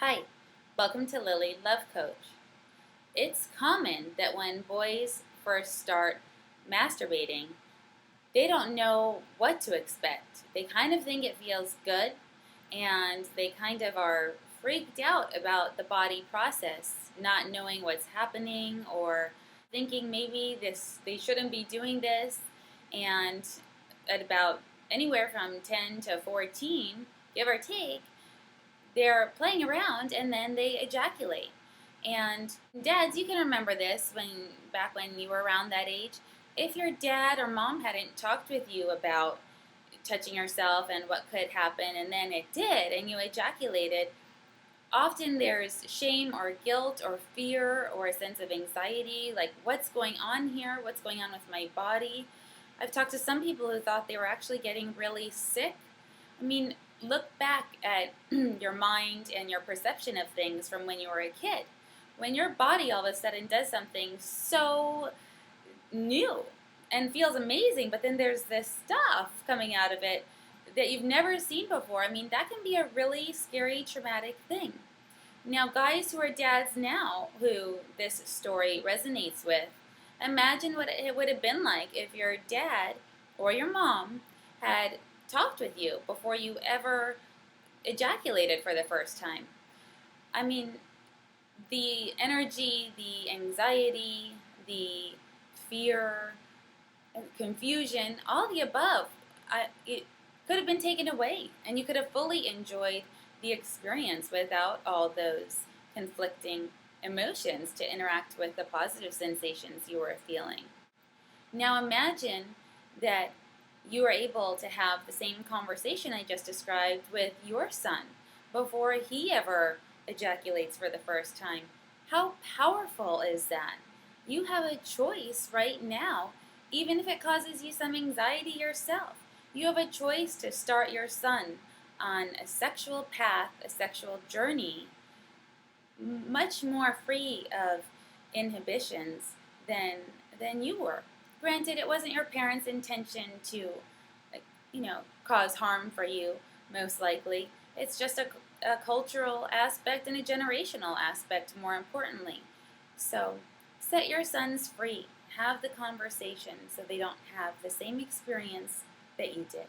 Hi, welcome to Lily Love Coach. It's common that when boys first start masturbating, they don't know what to expect. They kind of think it feels good and they kind of are freaked out about the body process, not knowing what's happening or thinking maybe they shouldn't be doing this. And at about anywhere from 10 to 14, give or take, they're playing around and then they ejaculate. And dads, you can remember this back when you were around that age. If your dad or mom hadn't talked with you about touching yourself and what could happen, and then it did, and you ejaculated, often there's shame or guilt or fear or a sense of anxiety, like what's going on here? What's going on with my body? I've talked to some people who thought they were actually getting really sick. I mean, look back at your mind and your perception of things from when you were a kid. When your body all of a sudden does something so new and feels amazing, but then there's this stuff coming out of it that you've never seen before, I mean, that can be a really scary, traumatic thing. Now, guys who are dads now who this story resonates with, imagine what it would have been like if your dad or your mom had talked with you before you ever ejaculated for the first time. I mean, the energy, the anxiety, the fear, confusion, all the above, it could have been taken away and you could have fully enjoyed the experience without all those conflicting emotions to interact with the positive sensations you were feeling. Now imagine that you are able to have the same conversation I just described with your son before he ever ejaculates for the first time. How powerful is that? You have a choice right now, even if it causes you some anxiety yourself. You have a choice to start your son on a sexual path, a sexual journey, much more free of inhibitions than you were. Granted, it wasn't your parents' intention to, like, cause harm for you. Most likely, it's just a cultural aspect and a generational aspect. More importantly, so set your sons free. Have the conversation so they don't have the same experience that you did.